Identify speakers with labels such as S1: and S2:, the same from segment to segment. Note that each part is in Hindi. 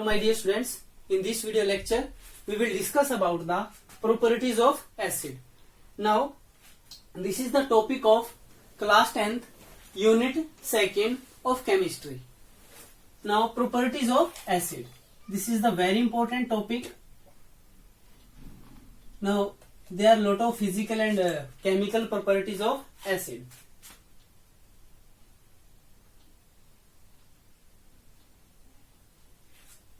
S1: my dear students, in this video lecture we will discuss about the properties of acid. Now this is the topic of class 10th unit 2nd of chemistry. Now properties of acid, this is the very important topic. Now there are lot of physical and chemical properties of acid.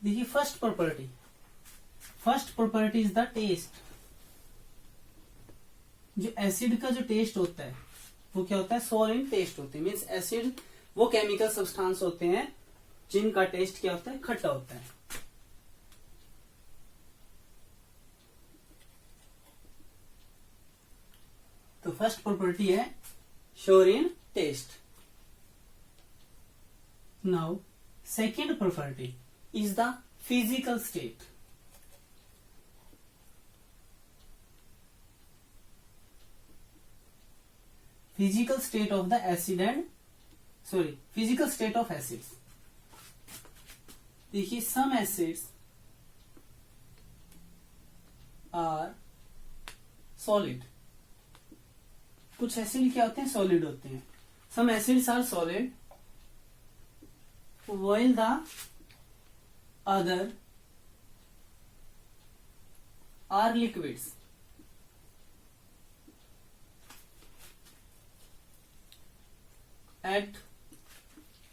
S1: देखिए first property is the taste. जो एसिड का जो टेस्ट होता है वो क्या होता है? सॉलिड टेस्ट होते हैं. मीन्स एसिड वो केमिकल सब्सटेंस होते हैं जिनका टेस्ट क्या होता है? खट्टा होता है. तो फर्स्ट प्रॉपर्टी है sour in taste. Now second property is the physical state. Physical state of the acid physical state of acids. देखिए some acids are solid. कुछ एसिड क्या होते हैं? सॉलिड होते हैं. Some acids are solid while the other are liquids. At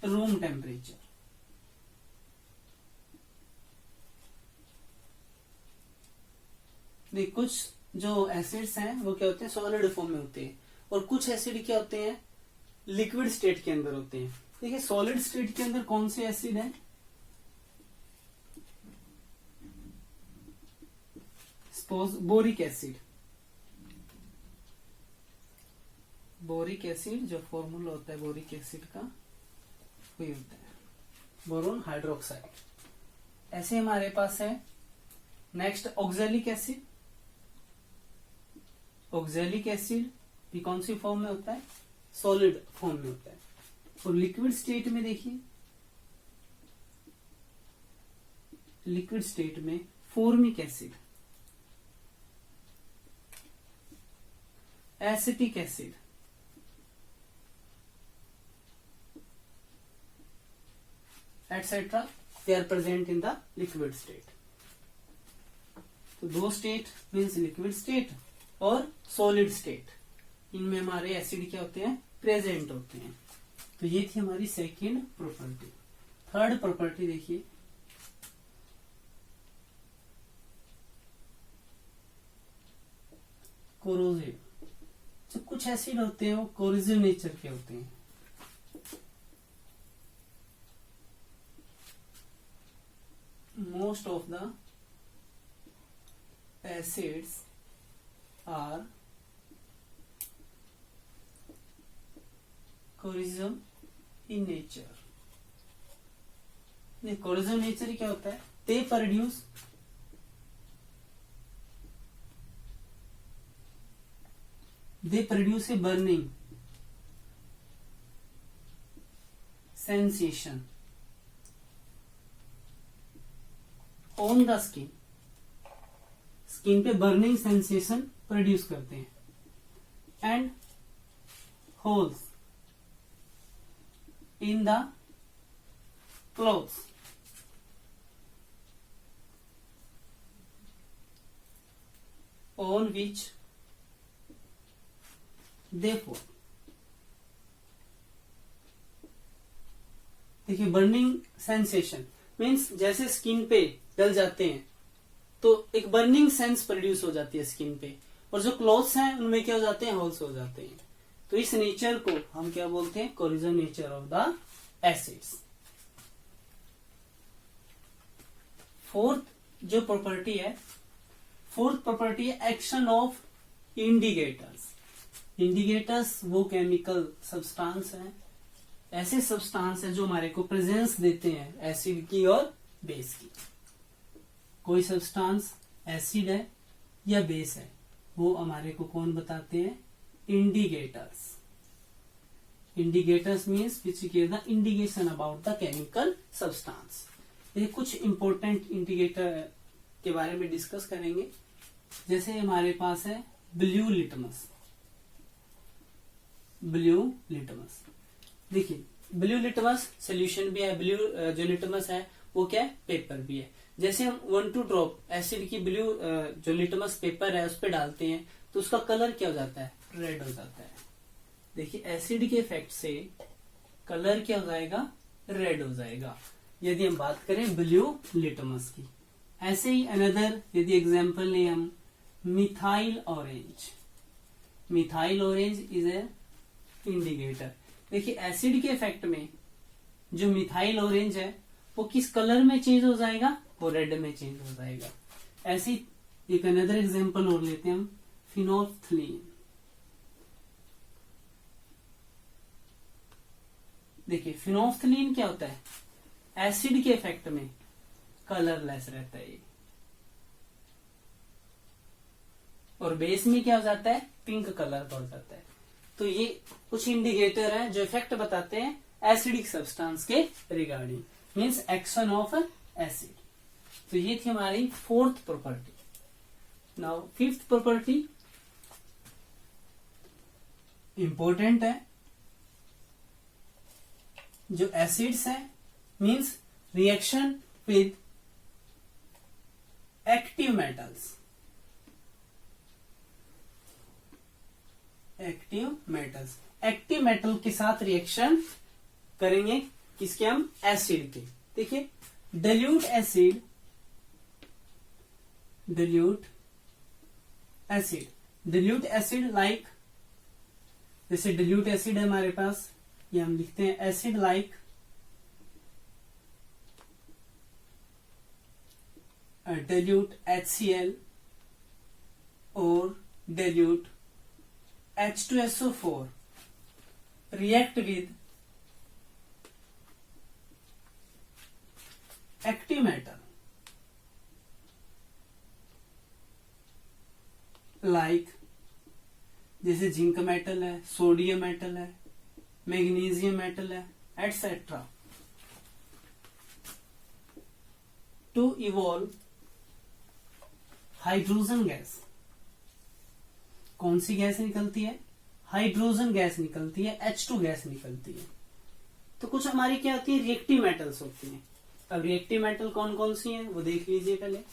S1: room temperature. देख कुछ जो एसिड्स हैं वो क्या होते हैं? सॉलिड फॉर्म में होते हैं और कुछ एसिड क्या होते हैं? लिक्विड स्टेट के अंदर होते हैं. देखिए सॉलिड स्टेट के अंदर कौन से एसिड हैं? Boric acid. बोरिक एसिड जो फॉर्मूला होता है बोरिक एसिड का वही होता है बोरोन हाइड्रोक्साइड. ऐसे हमारे पास है next oxalic acid. Oxalic acid भी कौन सी फॉर्म में होता है? सॉलिड फॉर्म में होता है. और लिक्विड स्टेट में देखिए लिक्विड स्टेट में formic acid, acetic acid, etc. they are present in the liquid state. तो दो स्टेट मीन्स लिक्विड स्टेट और सॉलिड स्टेट, इनमें हमारे एसिड क्या होते हैं? प्रेजेंट होते हैं. तो ये थी हमारी सेकेंड प्रॉपर्टी. थर्ड प्रॉपर्टी देखिए कोरोसिव. तो कुछ एसिड होते हैं वो कोरोसिव नेचर के होते हैं. Most of the acids are corrosive in nature. Corrosive nature क्या होता है? They produce a burning sensation on the skin. Skin पे बर्निंग सेंसेशन प्रोड्यूस करते हैं. And holes in the clothes on which Therefore, देखिए बर्निंग सेंसेशन मीन्स जैसे स्किन पे जल जाते हैं तो एक बर्निंग सेंस प्रोड्यूस हो जाती है स्किन पे, और जो क्लॉथ्स हैं उनमें क्या हो जाते हैं? होल्स हो जाते हैं. तो इस नेचर को हम क्या बोलते हैं? Corrosive nature of the acids. Fourth जो प्रॉपर्टी है एक्शन ऑफ इंडिकेटर्स. इंडिकेटर्स वो केमिकल सब्सटेंस हैं, ऐसे सब्सटेंस हैं जो हमारे को प्रेजेंस देते हैं एसिड की और बेस की. कोई सब्सटेंस एसिड है या बेस है वो हमारे को कौन बताते हैं? Indicators. Indicators means which give the indication about the chemical substance. ये कुछ इंपॉर्टेंट इंडिकेटर के बारे में डिस्कस करेंगे। जैसे हमारे पास है ब्लू लिटमस। ब्लू लिटमस, देखिए ब्लू लिटमस सोल्यूशन भी है, ब्लू जो लिटमस है वो क्या है, पेपर भी है। जैसे हम 1-2 ड्रॉप एसिड की ब्लू जो लिटमस पेपर है उस पर डालते हैं तो उसका कलर क्या हो जाता है, रेड हो जाता है। देखिए एसिड के इफेक्ट से कलर क्या हो जाएगा, रेड हो जाएगा, यदि हम बात करें ब्लू लिटमस की। ऐसे ही अनदर यदि एग्जांपल लें हम, methyl orange. Methyl orange is a indicator. देखिए एसिड के इफेक्ट में जो मिथाइल ऑरेंज है वो किस कलर में चेंज हो जाएगा, वो रेड में चेंज हो जाएगा। ऐसी एक अनदर एग्जांपल और लेते हैं हम, फिनोल्फ्थलीन। देखिए फिनोल्फ्थलीन क्या होता है, एसिड के इफेक्ट में कलरलेस रहता है और बेस में क्या हो जाता है, पिंक कलर का हो जाता है। तो ये कुछ इंडिकेटर हैं जो इफेक्ट बताते हैं एसिडिक सब्सटेंस के regarding, means action of acid. तो ये थी हमारी fourth property. Now fifth property important है। जो एसिड्स हैं means reaction with active metals. Active metals, active metal के साथ रिएक्शन करेंगे किसके, हम एसिड के। देखिए dilute acid, dilute acid, dilute acid like, जैसे डाइल्यूट एसिड है हमारे पास, ये हम लिखते हैं एसिड लाइक डाइल्यूट HCl और dilute H2SO4 react with active metal like जैसे जिंक मेटल है, सोडियम मेटल है, मैग्नीशियम मेटल है, etcetera, to evolve hydrogen gas. कौन सी गैस निकलती है, हाइड्रोजन गैस निकलती है, H2 गैस निकलती है। तो कुछ हमारी क्या होती है, रिएक्टिव मेटल्स होती हैं। अब रिएक्टिव मेटल कौन कौन सी हैं वो देख लीजिए पहले।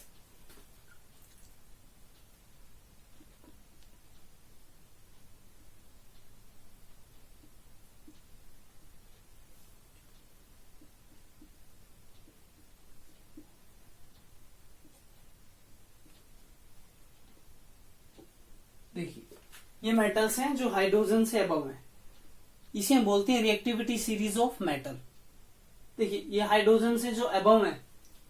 S1: देखिए ये मेटल्स हैं जो हाइड्रोजन से अबव हैं, इसे हम बोलते हैं रिएक्टिविटी सीरीज ऑफ मेटल। देखिए ये हाइड्रोजन से जो अबव है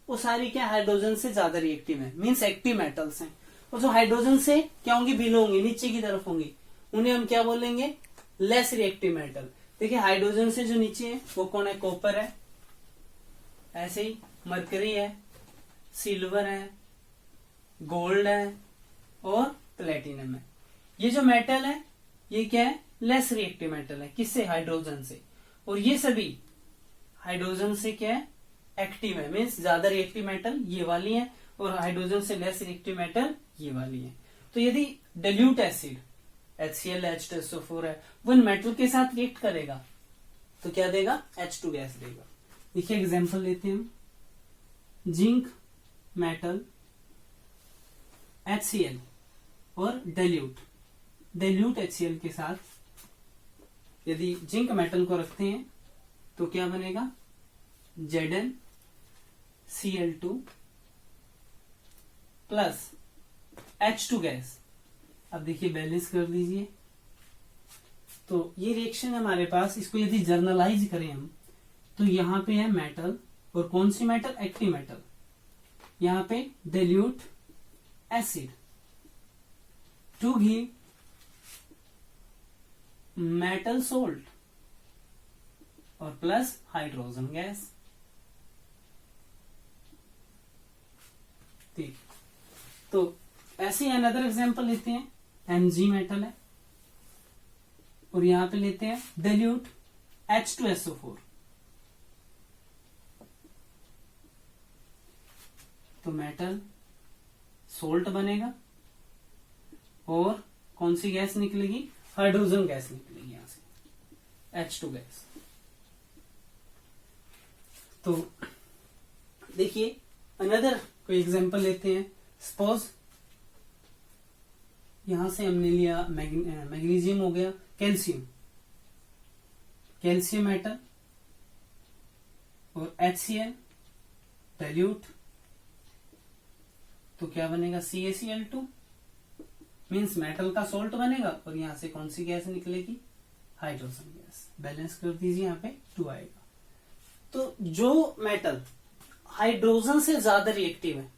S1: वो सारी क्या हाइड्रोजन से ज्यादा रिएक्टिव है, मींस एक्टिव मेटल्स हैं। और जो हाइड्रोजन से क्या होंगी, बिलो होंगी, नीचे की तरफ होंगी, उन्हें हम क्या बोलेंगे, लेस रिएक्टिव मेटल। देखिए हाइड्रोजन से जो नीचे है वो कौन है, कॉपर है, ऐसे ही मरकरी है, सिल्वर है, गोल्ड है और प्लेटिनम है। ये जो मेटल है ये क्या है, लेस रिएक्टिव मेटल है, किससे, हाइड्रोजन से। और ये सभी हाइड्रोजन से क्या है, एक्टिव है, मीन्स ज्यादा रिएक्टिव मेटल ये वाली है और हाइड्रोजन से लेस रिएक्टिव मेटल ये वाली है। तो यदि डाइल्यूट एसिड HCl H2SO4 है वो इन मेटल के साथ रिएक्ट करेगा तो क्या देगा, H2 गैस देगा। देखिए एग्जांपल लेते हैं हम, जिंक मेटल HCl और डाइल्यूट HCl के साथ यदि जिंक मेटल को रखते हैं तो क्या बनेगा, ZnCl2 प्लस H2 गैस। अब देखिए बैलेंस कर दीजिए। तो ये रिएक्शन हमारे पास, इसको यदि जर्नलाइज करें हम तो यहाँ पे है मेटल, और कौन सी मेटल, एक्टिव मेटल, यहाँ पे dilute acid to give metal salt और प्लस हाइड्रोजन गैस। ठीक, तो ऐसे अनदर एग्जांपल लेते हैं, Mg मेटल है और यहां पे लेते हैं डाइल्यूट H2SO4 तो मेटल सोल्ट बनेगा और कौन सी गैस निकलेगी, हाइड्रोजन गैस निकलेगी यहां से, H2 गैस। तो देखिए अनदर कोई एग्जांपल लेते हैं। सपोज यहां से हमने लिया मैग्नीशियम हो गया, कैल्शियम, कैल्शियम मेटल और HCl डाइल्यूट, तो क्या बनेगा CaCl2, मीन्स मेटल का सोल्ट बनेगा और यहां से कौन सी गैस निकलेगी, हाइड्रोजन गैस। बैलेंस कर दीजिए, यहाँ पे 2 आएगा। तो जो मेटल हाइड्रोजन से ज्यादा रिएक्टिव है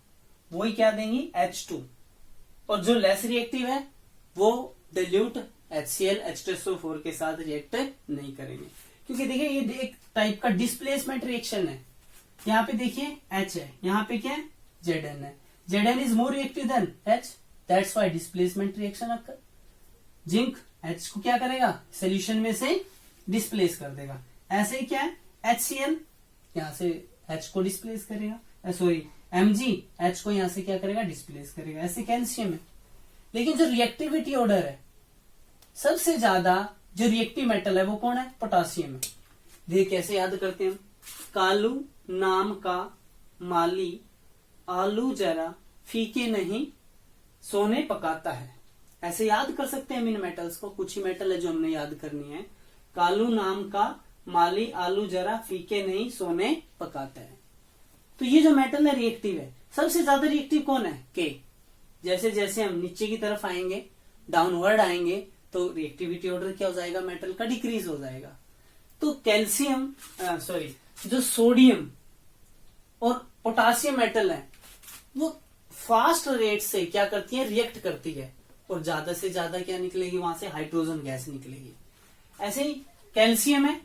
S1: वही क्या देंगी, H2, और जो लेस रिएक्टिव है वो डाइल्यूट HCl H2SO4 के साथ रिएक्ट नहीं करेंगे, क्योंकि देखिए ये एक टाइप का डिस्प्लेसमेंट रिएक्शन है। यहाँ पे देखिए H है, यहाँ पे क्या है, Zn है, Zn is more reactive than H, that's why displacement reaction occur. Zinc H को क्या करेगा, सोल्यूशन में से डिस्प्लेस कर देगा। ऐसे ही क्या है, HCl यहां से H को डिस्प्लेस करेगा, सॉरी Mg H को यहां से क्या करेगा, डिस्प्लेस करेगा। ऐसे कैल्शियम है। लेकिन जो रिएक्टिविटी ऑर्डर है, सबसे ज्यादा जो रिएक्टिव मेटल है वो कौन है, पोटासियम है। देखिए कैसे याद करते हैं हम, कालू नाम का माली आलू जरा फीके नहीं सोने पकाता है। ऐसे याद कर सकते हैं इन मेटल्स को, कुछ ही मेटल है जो हमने याद करनी है। कालू नाम का माली आलू जरा फीके नहीं सोने पकाता है। तो ये जो मेटल है रिएक्टिव है। सबसे ज्यादा रिएक्टिव कौन है, के। जैसे जैसे हम नीचे की तरफ आएंगे, डाउनवर्ड आएंगे, तो रिएक्टिविटी ऑर्डर क्या हो जाएगा, मेटल का डिक्रीज हो जाएगा। तो कैल्शियम सॉरी जो सोडियम और पोटासियम मेटल है वो फास्ट रेट से क्या करती है, रिएक्ट करती है, और ज्यादा से ज्यादा क्या निकलेगी, वहां से हाइड्रोजन गैस निकलेगी। ऐसे ही कैल्शियम है,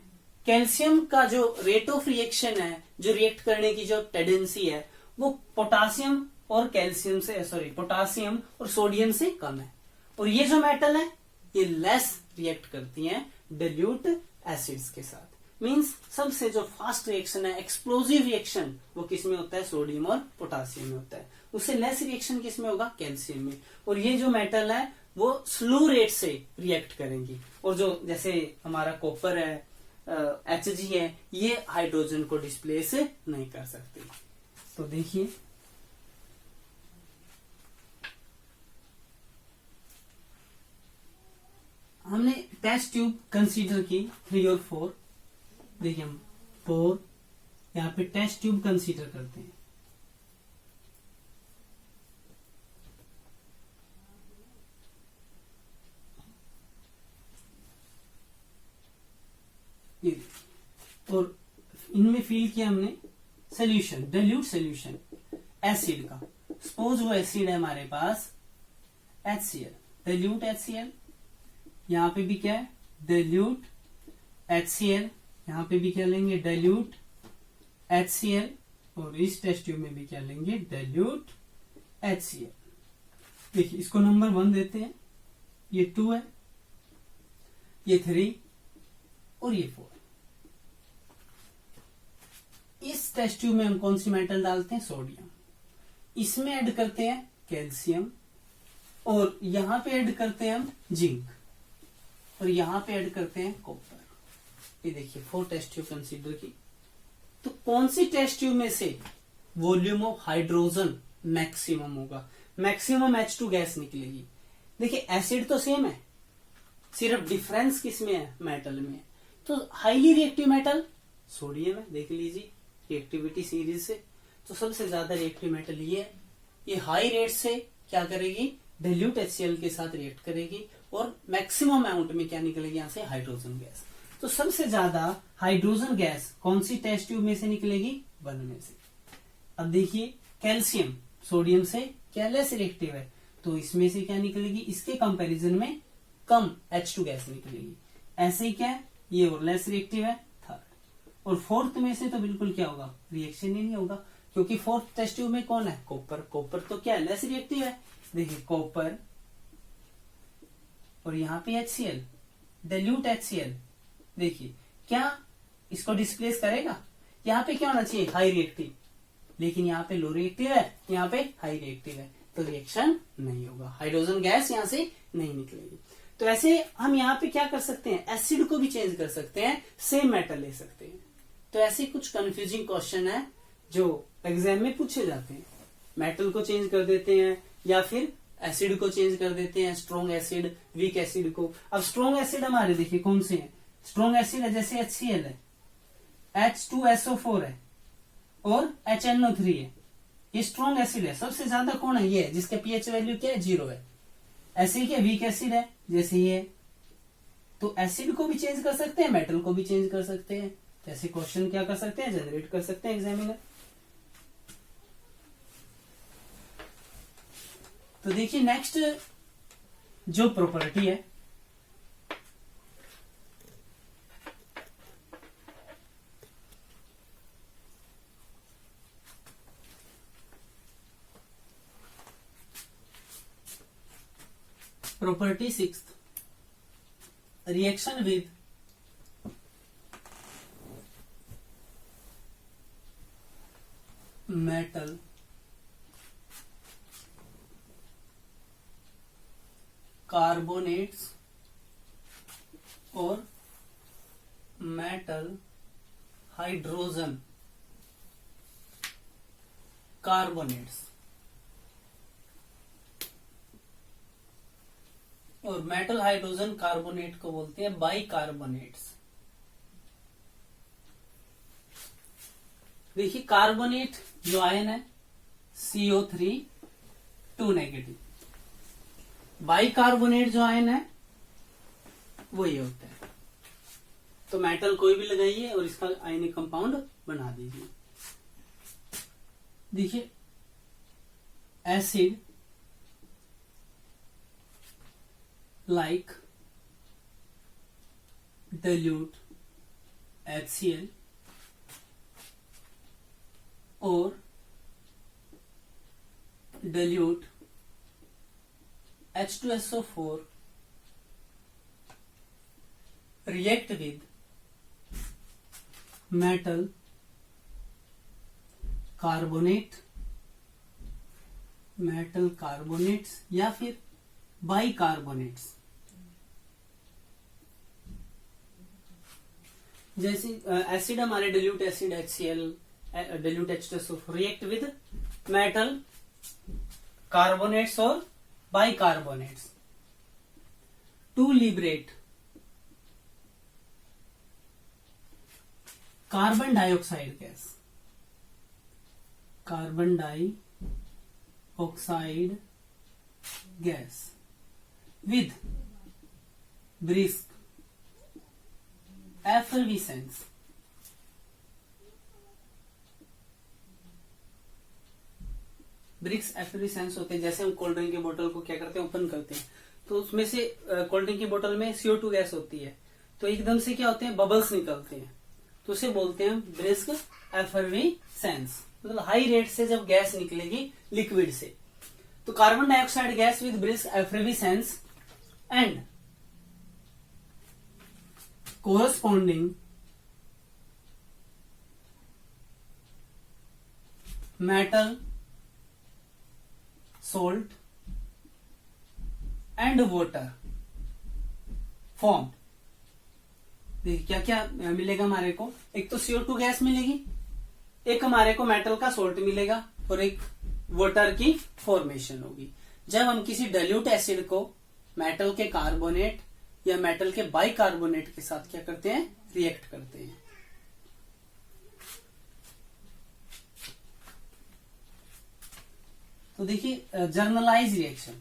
S1: कैल्शियम का जो रेट ऑफ रिएक्शन है, जो रिएक्ट करने की जो टेंडेंसी है, वो पोटासियम और कैल्शियम से पोटासियम और सोडियम से कम है। और ये जो मेटल है ये लेस रिएक्ट करती हैं डाइल्यूट एसिड्स के साथ। मींस सबसे जो फास्ट रिएक्शन है, एक्सप्लोजिव रिएक्शन, वो किस में होता है, सोडियम और पोटासियम में होता है। उससे लेस रिएक्शन किस में होगा, कैल्शियम में। और ये जो मेटल है वो स्लो रेट से रिएक्ट करेंगी। और जो जैसे हमारा कॉपर है, Hg है, ये हाइड्रोजन को डिस्प्लेस नहीं कर सकते। तो देखिए हमने टेस्ट ट्यूब कंसीडर की 3 और 4। देखिए हम 4 यहाँ पे टेस्ट ट्यूब कंसीडर करते हैं। और इनमें फिल किया हमने सोल्यूशन, डाइल्यूट सोल्यूशन एसिड का। सपोज वो एसिड है हमारे पास HCl, डाइल्यूट HCl। यहाँ पे भी क्या है, डाइल्यूट HCl, यहाँ पे भी क्या लेंगे, डाइल्यूट HCl, और इस टेस्ट ट्यूब में भी क्या लेंगे, डाइल्यूट HCl। देखिए इसको नंबर 1 देते हैं, ये 2 है, ये 3 और ये 4। इस टेस्ट ट्यूब में हम कौन सी मेटल डालते हैं, सोडियम। इसमें ऐड करते हैं कैल्शियम, और यहां पे ऐड करते हैं हम जिंक, और यहां पे ऐड करते हैं कॉपर। ये देखिए 4 टेस्ट ट्यूब कंसीडर की। तो कौन सी टेस्ट ट्यूब में से वॉल्यूम ऑफ हाइड्रोजन मैक्सिमम होगा, मैक्सिमम H2 गैस निकलेगी। देखिए एसिड तो सेम है, सिर्फ डिफरेंस किसमें है, मेटल में। तो हाईली रिएक्टिव मेटल सोडियम है, देख लीजिए रिएक्टिविटी सीरीज से। तो सबसे ज्यादा रिएक्टिव मेटल ये हाई रेट से क्या करेगी, डाइल्यूट HCl के साथ रिएक्ट करेगी, और मैक्सिमम अमाउंट में क्या निकलेगी, यहां से हाइड्रोजन गैस। तो सबसे ज्यादा हाइड्रोजन गैस कौन सी टेस्ट ट्यूब में से निकलेगी, 1 में से। अब देखिए कैल्शियम सोडियम से क्या लेस रिएक्टिव है, तो इसमें से क्या निकलेगी, इसके कंपैरिजन में कम H2 गैस निकलेगी। ऐसे ही क्या है, ये और लेस रिएक्टिव है, 3rd। और 4th में से तो बिल्कुल क्या होगा, रिएक्शन ही नहीं होगा, क्योंकि 4th टेस्ट ट्यूब में कौन है, कॉपर। कॉपर तो क्या है, लेस रिएक्टिव है। देखिए कॉपर, और यहाँ पे HCl, डाइल्यूट HCl, देखिए क्या इसको डिस्प्लेस करेगा। यहाँ पे क्या होना चाहिए, हाई रिएक्टिव, लेकिन यहाँ पे लो रिएक्टिव है, यहाँ पे हाई रिएक्टिव है, तो रिएक्शन नहीं होगा, हाइड्रोजन गैस यहाँ से नहीं निकलेगी। तो ऐसे हम यहाँ पे क्या कर सकते हैं, एसिड को भी चेंज कर सकते हैं, सेम मेटल ले सकते हैं। तो ऐसे कुछ कंफ्यूजिंग क्वेश्चन है जो एग्जाम में पूछे जाते हैं। मेटल को चेंज कर देते हैं या फिर एसिड को चेंज कर देते हैं, स्ट्रॉन्ग एसिड वीक एसिड को। अब स्ट्रॉन्ग एसिड हमारे देखिए कौन से हैं, स्ट्रॉन्ग एसिड है जैसे HCl है, H2SO4 है और HNO3 है, ये स्ट्रॉन्ग एसिड है। सबसे ज्यादा कौन है, ये है जिसका पीएच वैल्यू क्या है, 0 है। ऐसे ही क्या वीक एसिड है जैसे ये, तो एसिड को भी चेंज कर सकते हैं, मेटल को भी चेंज कर सकते हैं। तो ऐसे क्वेश्चन क्या कर सकते हैं, जनरेट कर सकते हैं एग्जामिनर। तो देखिए नेक्स्ट जो प्रॉपर्टी है, property 6, reaction with metal carbonates और मेटल हाइड्रोजन कार्बोनेट्स, और मेटल हाइड्रोजन कार्बोनेट को बोलते हैं बाइकार्बोनेट्स। देखिए कार्बोनेट जो आयन है CO3 2 नेगेटिव, बाइकार्बोनेट जो आयन है वो ये होता है। तो मेटल कोई भी लगाइए और इसका आयनिक कंपाउंड बना दीजिए। देखिए acid like dilute HCl or dilute H2SO4 react with metal carbonate, metal carbonates या फिर बाइकार्बोनेट्स। जैसे एसिड हमारे dilute acid HCl, dilute H2SO4 react with metal carbonates और bicarbonates to liberate carbon dioxide gas, carbon dioxide gas with brisk effervescence, brisk effervescence होते हैं। जैसे हम कोल्ड ड्रिंक की बोतल को क्या करते हैं, ओपन करते हैं, तो उसमें से कोल्ड ड्रिंक की बोतल में CO2 गैस होती है, तो एकदम से क्या होते हैं, बबल्स निकलते हैं, तो उसे बोलते हैं ब्रिस्क एफिरिसेंस। मतलब हाई रेट से जब गैस निकलेगी लिक्विड से। तो carbon dioxide gas with brisk effervescence and corresponding metal, salt and water formed। देखिए क्या क्या मिलेगा हमारे को, एक तो CO2 गैस मिलेगी, एक हमारे को मेटल का सोल्ट मिलेगा और एक वाटर की फॉर्मेशन होगी। जब हम किसी डाइल्यूट एसिड को मेटल के कार्बोनेट या मेटल के बाइकार्बोनेट के साथ क्या करते हैं, रिएक्ट करते हैं। तो देखिए जर्नलाइज रिएक्शन,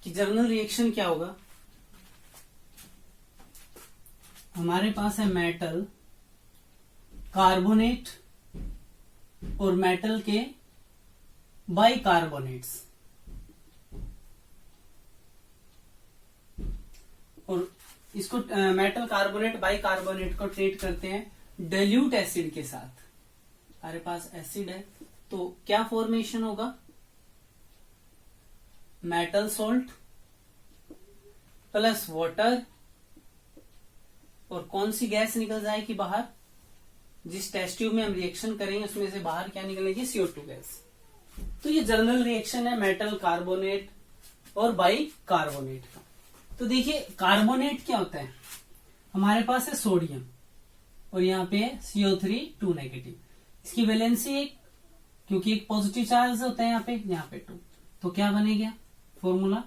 S1: कि जर्नल रिएक्शन क्या होगा, हमारे पास है मेटल कार्बोनेट और मेटल के बाइकार्बोनेट्स, और इसको मेटल कार्बोनेट बाइकार्बोनेट को ट्रीट करते हैं डाइल्यूट एसिड के साथ। हमारे पास एसिड है तो क्या फॉर्मेशन होगा, मेटल सोल्ट प्लस वाटर, और कौन सी गैस निकल जाएगी बाहर, जिस टेस्ट ट्यूब में हम रिएक्शन करेंगे उसमें से बाहर क्या निकलेगी, CO2 गैस। तो ये जर्नल रिएक्शन है मेटल कार्बोनेट और बाई कार्बोनेट का। तो देखिए कार्बोनेट क्या होता है, हमारे पास है सोडियम और यहाँ पे है CO3 2 नेगेटिव। इसकी वैलेंसी एक, क्योंकि एक पॉजिटिव चार्ज होता है यहाँ पे 2, तो क्या बनेगा फॉर्मूला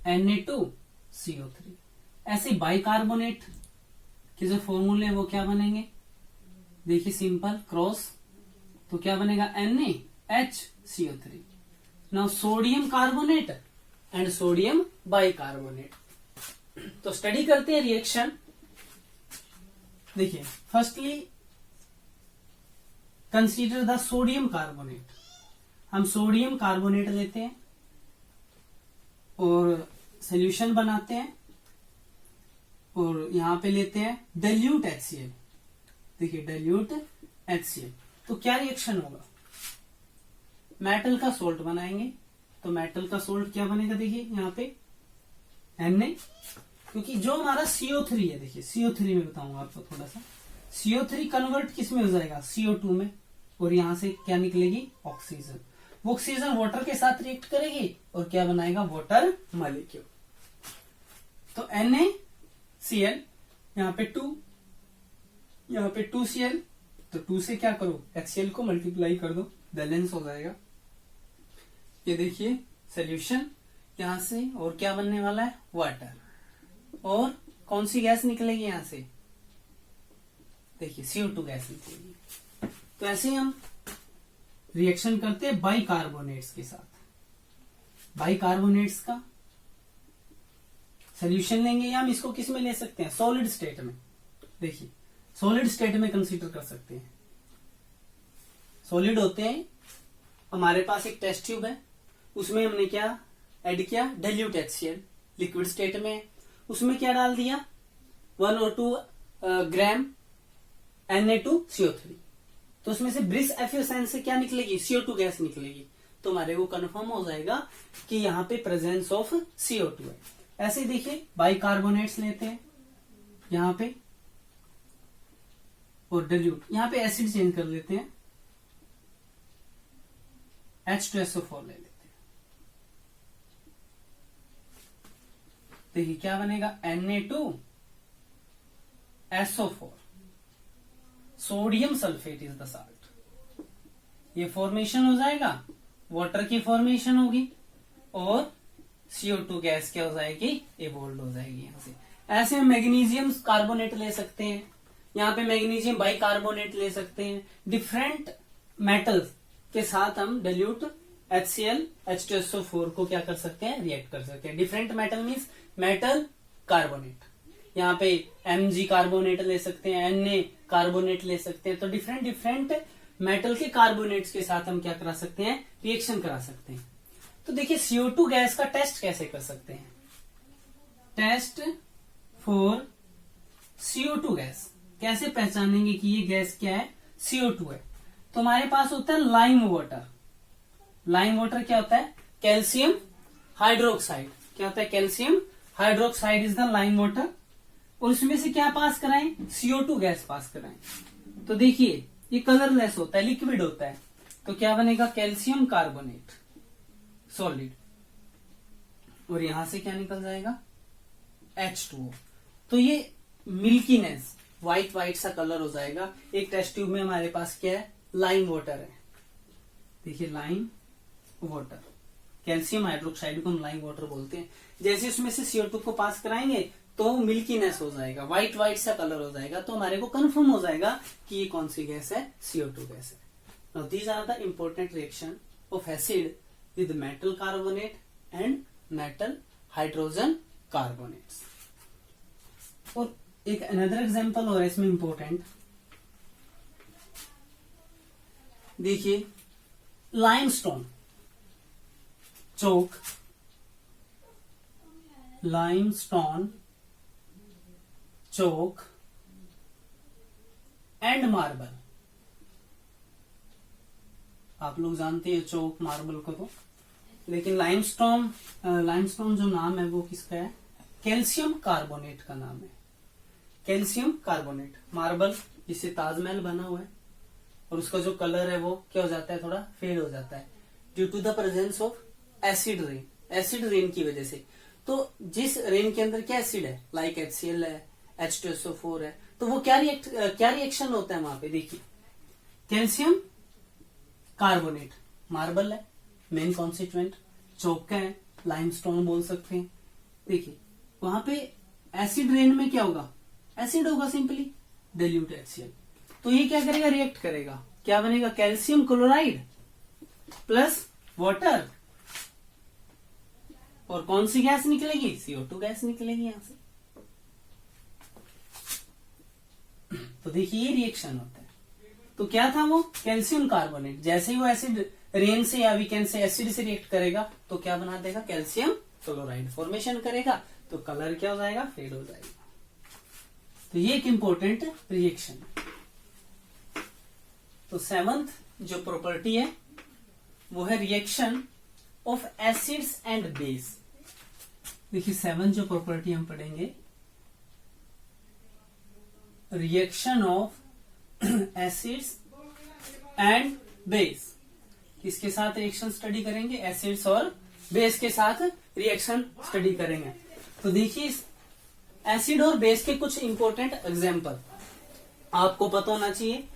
S1: Na2CO3। ऐसे बाई कार्बोनेट के जो फॉर्मूले वो क्या बनेंगे, देखिए सिंपल क्रॉस, तो क्या बनेगा NaHCO3। Now sodium carbonate and sodium by carbonate. तो स्टडी करते हैं रिएक्शन। देखिए firstly consider the sodium carbonate. हम सोडियम कार्बोनेट लेते हैं और सॉल्यूशन बनाते हैं और यहां पे लेते हैं डाइल्यूट HCl। देखिए डाइल्यूट HCl, तो क्या रिएक्शन होगा, मेटल का सोल्ट बनाएंगे। तो मेटल का सोल्ट क्या बनेगा, देखिए यहाँ पे Na, क्योंकि जो हमारा CO3 है, देखिए CO3 में बताऊंगा आपको थोड़ा सा, CO3 कन्वर्ट किस में हो जाएगा, CO2 में, और यहां से क्या निकलेगी ऑक्सीजन। वो ऑक्सीजन वाटर के साथ रिएक्ट करेगी और क्या बनाएगा, वाटर मॉलिक्यूल। तो NaCl, यहाँ पे 2, यहाँ पे 2Cl, तो 2 से क्या करो HCl को मल्टीप्लाई कर दो, बैलेंस हो जाएगा। ये देखिए सोल्यूशन यहां से, और क्या बनने वाला है, वाटर। और कौन सी गैस निकलेगी यहां से, देखिए CO2 गैस निकलेगी। तो ऐसे ही हम रिएक्शन करते हैं बाई कार्बोनेट्स के साथ। बाई कार्बोनेट्स का सोल्यूशन लेंगे, या हम इसको किस में ले सकते हैं, सॉलिड स्टेट में। देखिए सॉलिड स्टेट में कंसीडर कर सकते हैं। सॉलिड होते हैं, हमारे पास एक टेस्ट ट्यूब है, उसमें हमने क्या ऐड किया, डाइल्यूट HCl लिक्विड स्टेट में, उसमें क्या डाल दिया 1 और 2 ग्राम Na2CO3। तो उसमें से ब्रिस एफ्यूसेंस से क्या निकलेगी, CO2 गैस निकलेगी। तो हमारे को कंफर्म हो जाएगा कि यहाँ पे प्रेजेंस ऑफ CO2 है। ऐसे देखिए बाई कार्बोनेट्स लेते हैं यहाँ पे, और डाइल्यूट, यहाँ पे एसिड चेंज कर लेते हैं, H2SO4 ले लेते हैं। देखिए क्या बनेगा, Na2SO4, sodium sulphate is the salt. ये फॉर्मेशन हो जाएगा, वाटर की फॉर्मेशन होगी और CO2 गैस क्या हो जाएगी, इवॉल्व हो जाएगी यहां से। ऐसे हम मैग्नीशियम कार्बोनेट ले सकते हैं, यहाँ पे मैग्नीशियम बाई कार्बोनेट ले सकते हैं। डिफरेंट मेटल्स के साथ हम डाइल्यूट HCl H2SO4 को क्या कर सकते हैं, रिएक्ट कर सकते हैं। Different metal means metal carbonate, यहाँ पे Mg कार्बोनेट ले सकते हैं, Na कार्बोनेट ले सकते हैं। तो डिफरेंट मेटल के कार्बोनेट्स के साथ हम क्या करा सकते हैं, रिएक्शन करा सकते हैं। तो देखिए CO2 गैस का टेस्ट कैसे कर सकते हैं, टेस्ट फॉर CO2 गैस कैसे पहचानेंगे कि ये गैस क्या है, CO2 है। तो हमारे पास होता है लाइम वाटर। लाइम वाटर क्या होता है, कैल्शियम हाइड्रोक्साइड। क्या होता है, calcium hydroxide is the lime water. और उसमें से क्या पास कराएं, CO2 गैस पास कराएं। तो देखिए ये कलरलेस होता है, लिक्विड होता है, तो क्या बनेगा, कैल्शियम कार्बोनेट सॉलिड, और यहां से क्या निकल जाएगा, H2O। तो ये मिल्कीनेस व्हाइट सा कलर हो जाएगा। एक टेस्ट ट्यूब में हमारे पास क्या है, लाइम वाटर है। देखिए लाइम वाटर, कैल्शियम हाइड्रोक्साइड को हम लाइम वाटर बोलते हैं। जैसे उसमें से CO2 को पास कराएंगे तो मिल्कीनेस हो जाएगा, व्हाइट सा कलर हो जाएगा। तो हमारे को कंफर्म हो जाएगा कि ये कौन सी गैस है, CO2 गैस है। Now these are the important reaction of acid with metal carbonate and metal hydrogen carbonates. और एक अनदर एग्जांपल और इसमें इंपॉर्टेंट, देखिए limestone chalk, limestone chalk and marble. आप लोग जानते हैं चौक मार्बल को, तो लेकिन लाइमस्टोन जो नाम है वो किसका है, कैल्शियम कार्बोनेट का नाम है, कैल्शियम कार्बोनेट। मार्बल इससे ताजमहल बना हुआ है और उसका जो कलर है वो क्या हो जाता है, थोड़ा फेड हो जाता है due to the presence of acid rain, acid rain की वजह से। तो जिस रेन के अंदर क्या एसिड है, लाइक HCl है, H2SO4 है, तो वो क्या रिएक्शन होता है वहां पे, देखिए कैल्शियम कार्बोनेट, मार्बल है मेन कॉन्स्टिट्यूएंट, चौका है, लाइमस्टोन बोल सकते हैं। देखिए वहां पे एसिड रेन में क्या होगा, एसिड होगा सिंपली डाइल्यूट HCl। तो ये क्या करेगा, रिएक्ट करेगा, क्या बनेगा, कैल्शियम क्लोराइड प्लस वाटर, और कौन सी गैस निकलेगी, CO2 गैस निकलेगी यहां से। तो देखिए ये रिएक्शन होता है। तो क्या था वो, कैल्शियम कार्बोनेट, जैसे ही वो एसिड रेन से या वी कैन से एसिड से रिएक्ट करेगा तो क्या बना देगा, कैल्शियम क्लोराइड फॉर्मेशन करेगा, तो कलर क्या हो जाएगा, फेड हो जाएगा। तो ये एक इंपॉर्टेंट रिएक्शन है। तो 7th जो प्रॉपर्टी है वो है reaction of acids and base. देखिए 7th जो प्रॉपर्टी हम पढ़ेंगे, reaction of acids and base. किसके साथ रिएक्शन स्टडी करेंगे, एसिड्स और बेस के साथ रिएक्शन स्टडी करेंगे। तो देखिए एसिड और बेस के कुछ इंपॉर्टेंट एग्जांपल आपको पता होना चाहिए।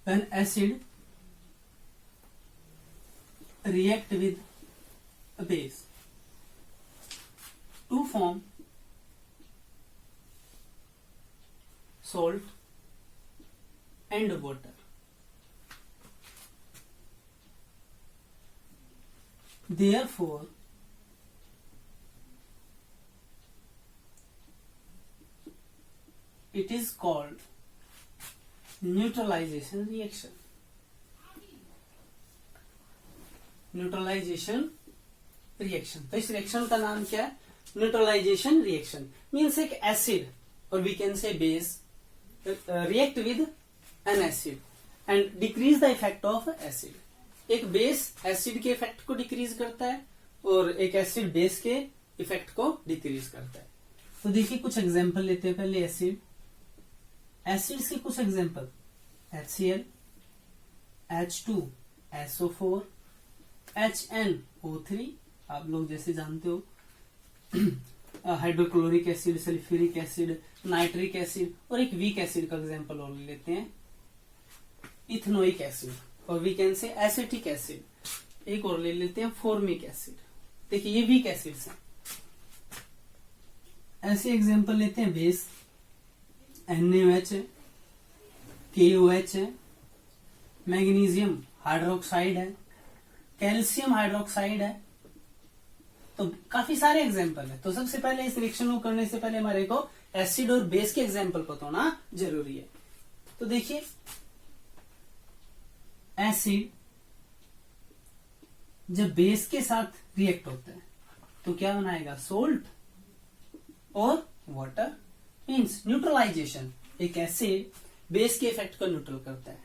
S1: When acid react with a base to form salt and water, therefore it is called neutralisation reaction. Neutralisation reaction, तो इस रिएक्शन का नाम क्या है, न्यूट्रलाइजेशन रिएक्शन। मीन्स एक एसिड और we can say base react with an acid and decrease the effect of acid. एक बेस एसिड के इफेक्ट को डिक्रीज करता है और एक एसिड बेस के इफेक्ट को डिक्रीज करता है। तो देखिए कुछ एग्जांपल लेते हैं पहले एसिड्स के कुछ एग्जांपल, HCl, H2SO4, HNO3, आप लोग जैसे जानते हो, hydrochloric acid, sulphuric acid, nitric acid, और एक वीक एसिड का एग्जांपल और लेते हैं, इथेनोइक एसिड, और we can say acetic acid. एक और ले लेते हैं, फॉर्मिक एसिड। देखिए ये वीक एसिड्स हैं। ऐसे एग्जांपल लेते हैं, बेस NaOH है, KOH है, मैग्नीशियम हाइड्रोक्साइड है, कैल्शियम हाइड्रोक्साइड है। तो काफी सारे एग्जांपल है। तो सबसे पहले इस रिएक्शन को करने से पहले हमारे को एसिड और बेस के एग्जांपल पता होना जरूरी है। तो देखिए एसिड जब बेस के साथ रिएक्ट होता है तो क्या बनाएगा, सोल्ट और वाटर। मीन्स न्यूट्रलाइजेशन, एक एसिड बेस के इफेक्ट को न्यूट्रल करता है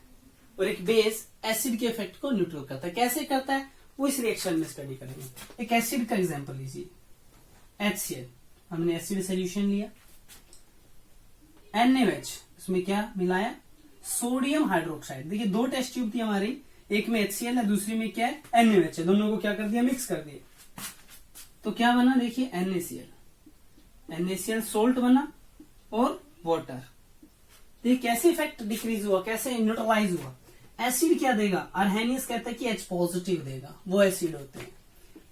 S1: और एक बेस एसिड के इफेक्ट को न्यूट्रल करता है। कैसे करता है वो इस रिएक्शन में स्टडी करेंगे। एक एसिड का एग्जांपल लीजिए, HCl, हमने एसिड सोल्यूशन लिया, NaOH, उसमें क्या मिलाया, सोडियम हाइड्रोक्साइड। देखिए दो टेस्ट ट्यूब थी हमारी, एक में HCl है, दूसरी में क्या है, NaOH है। दोनों को क्या कर दिया, मिक्स कर दिया, तो क्या बना, देखिए NaCl सोल्ट बना और वाटर। देखिए कैसे इफेक्ट डिक्रीज हुआ, कैसे न्यूट्रलाइज हुआ। एसिड क्या देगा, अर्हेनियस कहता है कि H पॉजिटिव देगा, वो एसिड होते हैं।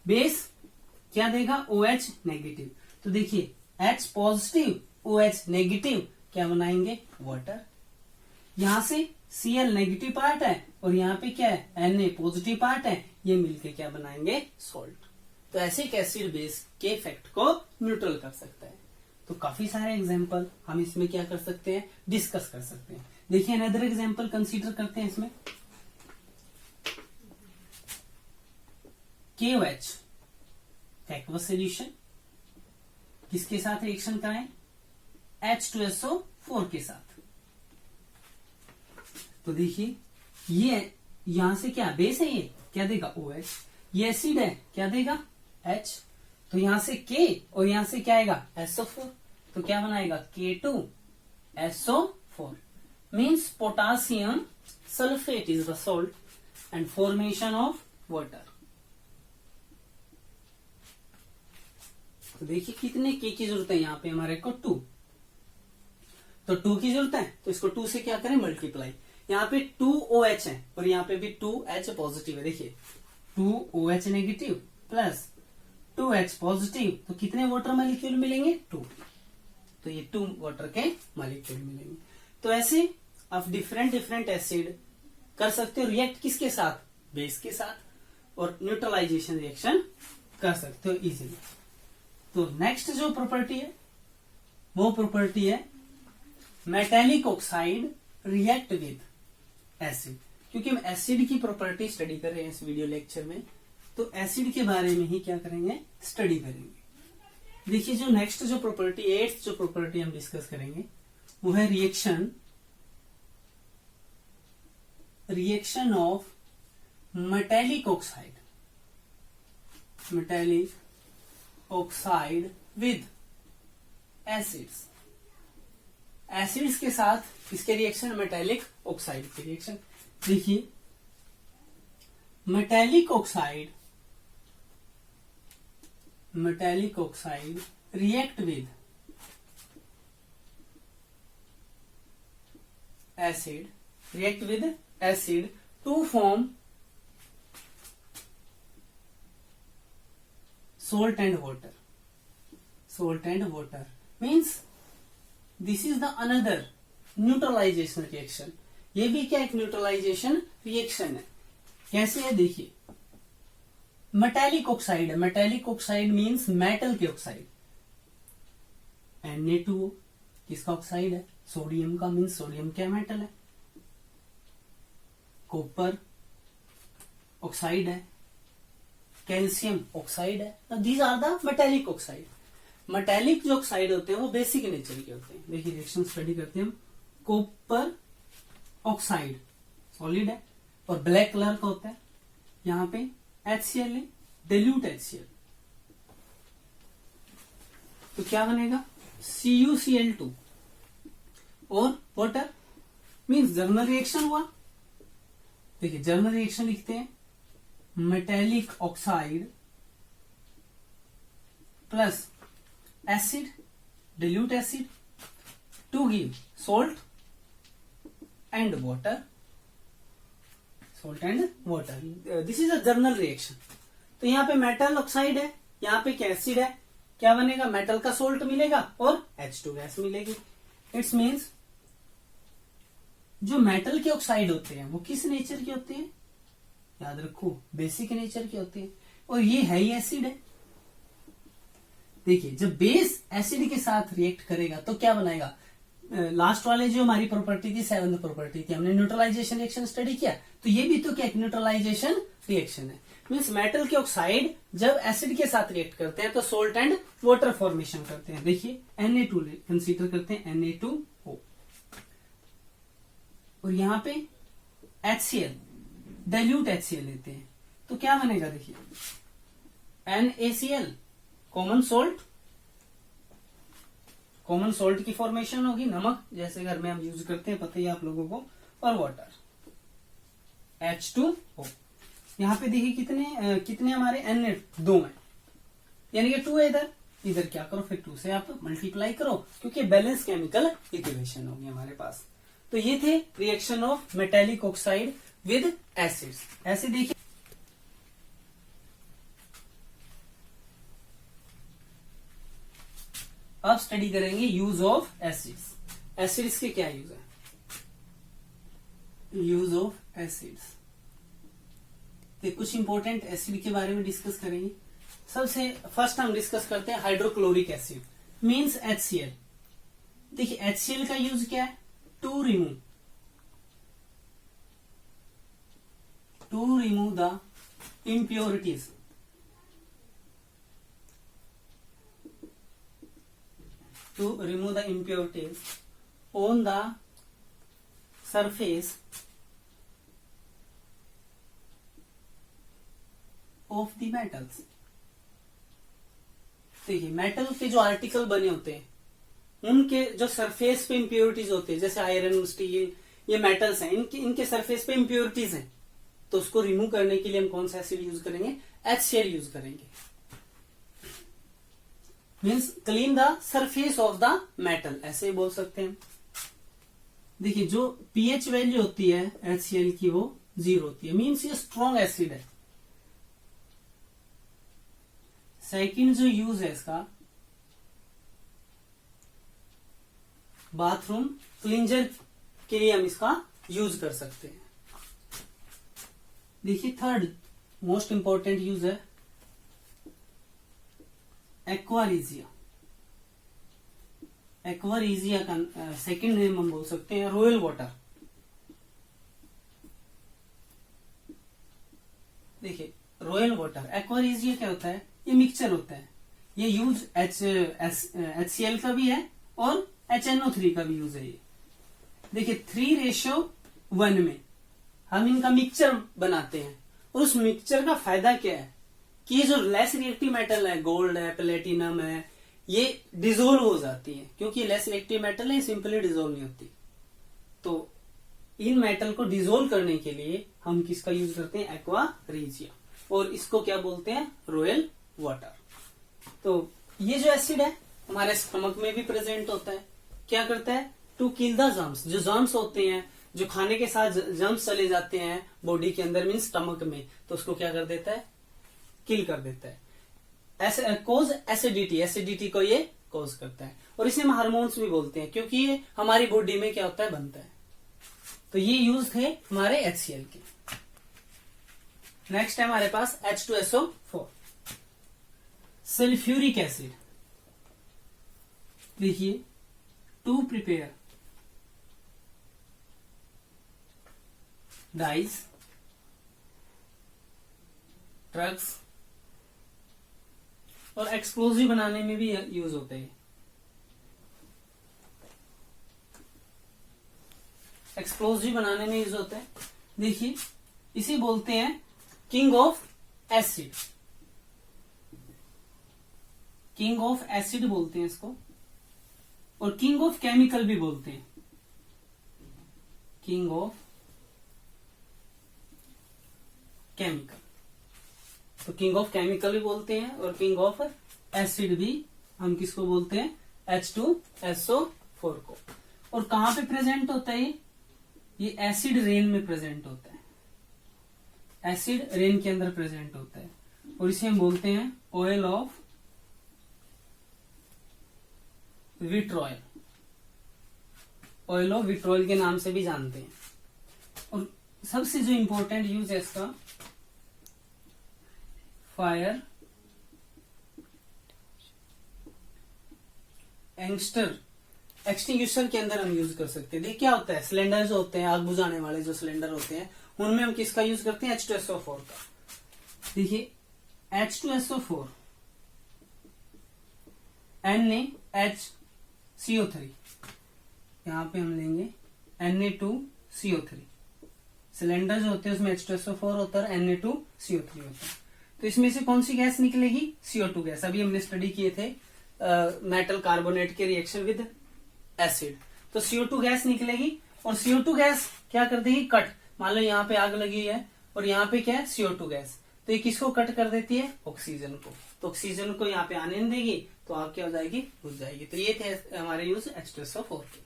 S1: बेस क्या देगा, OH नेगेटिव। तो देखिए H पॉजिटिव OH नेगेटिव क्या बनाएंगे, वाटर। यहां से Cl नेगेटिव पार्ट है और यहाँ पे क्या है, Na पॉजिटिव पार्ट है, ये मिलके क्या बनाएंगे, सॉल्ट। तो ऐसे एक एसिड बेस के इफेक्ट को न्यूट्रल कर सकता है। तो काफी सारे एग्जांपल हम इसमें क्या कर सकते हैं, डिस्कस कर सकते हैं। देखिए अनदर एग्जांपल कंसीडर करते हैं इसमें, KOH एक्वस सॉल्यूशन, किसके साथ रिएक्शन कराएं, H2SO4 के साथ। तो देखिए ये यहां से क्या बेस है, ये क्या देगा, OH। ये एसिड है, क्या देगा, H। तो यहां से K और यहां से क्या आएगा SO4, तो क्या बनाएगा K2SO4 means potassium sulphate is the salt and formation of water. तो देखिए कितने K की जरूरत है यहाँ पे हमारे को 2, तो 2 की जरूरत है तो इसको 2 से क्या करें मल्टीप्लाई। यहाँ पे 2OH है और यहाँ पे भी 2H पॉजिटिव है। देखिए 2OH negative plus 2H positive, तो कितने वाटर मॉलिक्यूल मिलेंगे 2, तो ये 2 वाटर के मॉलिक्यूल मिलेंगे। तो ऐसे आप डिफरेंट डिफरेंट एसिड कर सकते हो रिएक्ट किसके साथ, बेस के साथ, और न्यूट्रलाइजेशन रिएक्शन कर सकते हो इजीली। तो नेक्स्ट जो प्रॉपर्टी है वो प्रॉपर्टी है metallic oxide react with acid. क्योंकि हम एसिड की प्रॉपर्टी स्टडी कर रहे हैं इस वीडियो लेक्चर में, तो एसिड के बारे में ही क्या करेंगे स्टडी करेंगे। देखिए जो नेक्स्ट जो प्रॉपर्टी 8th जो प्रॉपर्टी हम डिस्कस करेंगे वो है reaction of metallic oxide with acids. Acids के साथ इसके रिएक्शन मेटेलिक ऑक्साइड के रिएक्शन। देखिए metallic oxide react with acid to form salt and water means this is the another neutralisation reaction. ये भी क्या एक न्यूट्रलाइजेशन रिएक्शन है। कैसे है देखिए मेटेलिक ऑक्साइड है, मेटेलिक ऑक्साइड मीन्स मेटल के ऑक्साइड। Na2 किसका ऑक्साइड है सोडियम का, मीन्स सोडियम क्या मेटल है। कॉपर ऑक्साइड है, कैल्शियम ऑक्साइड है। These are the metallic oxide. Metallic जो ऑक्साइड होते हैं वो बेसिक नेचर के होते हैं। देखिए रिएक्शन स्टडी करते हैं हम। कॉपर ऑक्साइड सॉलिड है और ब्लैक कलर का होता है। यहाँ पे HCl है, डिल्यूट HCl, तो क्या बनेगा CuCl2 और वाटर मीन्स जर्नल रिएक्शन हुआ। देखिए जर्नल रिएक्शन लिखते हैं metallic oxide plus acid dilute acid to give salt and water, this is a general reaction. तो यहाँ पे मेटल ऑक्साइड है, यहाँ पे एसिड है, क्या बनेगा मेटल का सोल्ट मिलेगा और H2 गैस मिलेगी। इट्स मीन्स जो मेटल के ऑक्साइड होते हैं वो किस नेचर के होते हैं, याद रखो बेसिक नेचर के होते हैं, और ये है ही एसिड है। देखिए जब बेस एसिड के साथ रिएक्ट करेगा तो क्या बनाएगा, लास्ट वाले जो हमारी प्रॉपर्टी थी 7th प्रॉपर्टी थी, हमने न्यूट्रलाइजेशन रिएक्शन स्टडी किया, तो ये भी तो क्या एक न्यूट्रलाइजेशन रिएक्शन है। मीन्स मेटल के ऑक्साइड जब एसिड के साथ रिएक्ट करते हैं तो सोल्ट एंड वाटर फॉर्मेशन करते हैं। देखिए Na2 कंसीडर करते हैं Na2O, और यहाँ पे HCl डाइल्यूट HCl लेते हैं तो क्या बनेगा देखिए NaCl कॉमन सोल्ट की फॉर्मेशन होगी, नमक जैसे घर में हम यूज करते हैं पता ही आप लोगों को, और वाटर H2O। यहाँ पे देखिए कितने हमारे Na2 है, यानी कि 2 है इधर क्या करो फिर 2 से आप मल्टीप्लाई करो क्योंकि बैलेंस केमिकल इक्वेशन होगी हमारे पास। तो ये थे reaction of metallic oxide with acids. ऐसे देखिए अब स्टडी करेंगे यूज ऑफ एसिड्स। एसिड्स के क्या यूज है, यूज ऑफ एसिड्स। तो कुछ इंपॉर्टेंट एसिड के बारे में डिस्कस करेंगे। सबसे फर्स्ट हम डिस्कस करते हैं हाइड्रोक्लोरिक एसिड मींस HCl। देखिए HCl का यूज क्या है, to remove the impurities on the surface of the metals। देखिए मेटल के जो आर्टिकल बने होते हैं उनके जो सरफेस पे इम्प्योरिटीज होते हैं, जैसे आयरन, स्टील, ये मेटल्स हैं, इनके सरफेस पे इम्प्योरिटीज हैं, तो उसको रिमूव करने के लिए हम कौन सा एसिड यूज करेंगे? HCl यूज करेंगे। Means clean the surface of the metal, ऐसे ही बोल सकते हैं। देखिए जो pH वैल्यू होती है HCl की वो 0 होती है, मीन्स ये स्ट्रॉन्ग एसिड है। सेकंड जो यूज है इसका, बाथरूम क्लींजर के लिए हम इसका यूज कर सकते हैं। देखिए थर्ड मोस्ट इंपॉर्टेंट यूज है एक्वारिजिया। एक्वारिजिया का सेकंड नेम हम बोल सकते हैं रॉयल वाटर। देखिए रॉयल वाटर, एक्वारिजिया क्या होता है? ये मिक्सचर होता है। ये यूज HCl का भी है और HNO3 का भी यूज है। ये देखिए 3:1 में हम इनका मिक्सचर बनाते हैं, और उस मिक्सचर का फायदा क्या है कि ये जो लेस रिएक्टिव मेटल है, गोल्ड है, प्लेटिनम है, ये डिजोल्व हो जाती है, क्योंकि लेस रिएक्टिव मेटल है, सिंपली डिजोल्व नहीं होती। तो इन मेटल को डिजोल्व करने के लिए हम किसका यूज करते हैं? एक्वारिजिया, और इसको क्या बोलते हैं? Royal water. तो ये जो एसिड है हमारे स्टमक में भी प्रेजेंट होता है। क्या करता है? To kill the germs. जो जर्म्स होते हैं, जो खाने के साथ जर्म्स चले जाते हैं बॉडी के अंदर, मीन स्टमक में, तो उसको क्या कर देता है? किल कर देता है। कोज एसिडिटी, एसिडिटी को ये कोज करता है। और इसे हम हार्मोन्स भी बोलते हैं, क्योंकि ये हमारी बॉडी में क्या होता है? बनता है। तो ये यूज थे हमारे HCl के। नेक्स्ट है हमारे पास H2SO4, सल्फ्यूरिक एसिड। देखिए टू प्रिपेयर डाइज, ड्रग्स और एक्सप्लोजिव बनाने में भी यूज होते हैं। एक्सप्लोजिव बनाने में यूज होता है। देखिए इसे बोलते हैं king of acid. King of acid बोलते हैं इसको, और किंग ऑफ केमिकल भी बोलते हैं। किंग ऑफ केमिकल, तो किंग ऑफ केमिकल भी बोलते हैं, और किंग ऑफ एसिड भी हम किसको बोलते हैं? H2SO4 को। और कहां पे प्रेजेंट होता है? ये एसिड रेन में प्रेजेंट होता है। एसिड रेन के अंदर प्रेजेंट होता है, और इसे हम बोलते हैं oil of vitriol. Oil of vitriol के नाम से भी जानते हैं। और सबसे जो इंपॉर्टेंट यूज है इसका, फायर एक्सटिंग्विशर के अंदर हम यूज कर सकते हैं। देखिए क्या होता है, सिलेंडर जो होते हैं, आग बुझाने वाले जो सिलेंडर होते हैं, उनमें हम किसका यूज करते हैं? H2SO4 का। देखिए H2SO4 NaHCO3, यहां पे हम लेंगे Na2CO3। सिलेंडर जो होते हैं उसमें H2SO4 होता है, Na2CO3 होता है। तो इसमें से कौन सी गैस निकलेगी? CO2 gas. अभी हमने स्टडी किए थे मेटल कार्बोनेट के रिएक्शन विद एसिड, तो CO2 गैस निकलेगी, और CO2 गैस क्या कर देगी? कट। मान लो यहाँ पे आग लगी है और यहाँ पे क्या है? CO2 गैस, तो ये किसको कट कर देती है? ऑक्सीजन को। तो ऑक्सीजन को यहाँ पे आने नहीं देगी, तो आग क्या हो जाएगी? बुझ जाएगी। तो ये थे हमारे यूज H2SO4 के।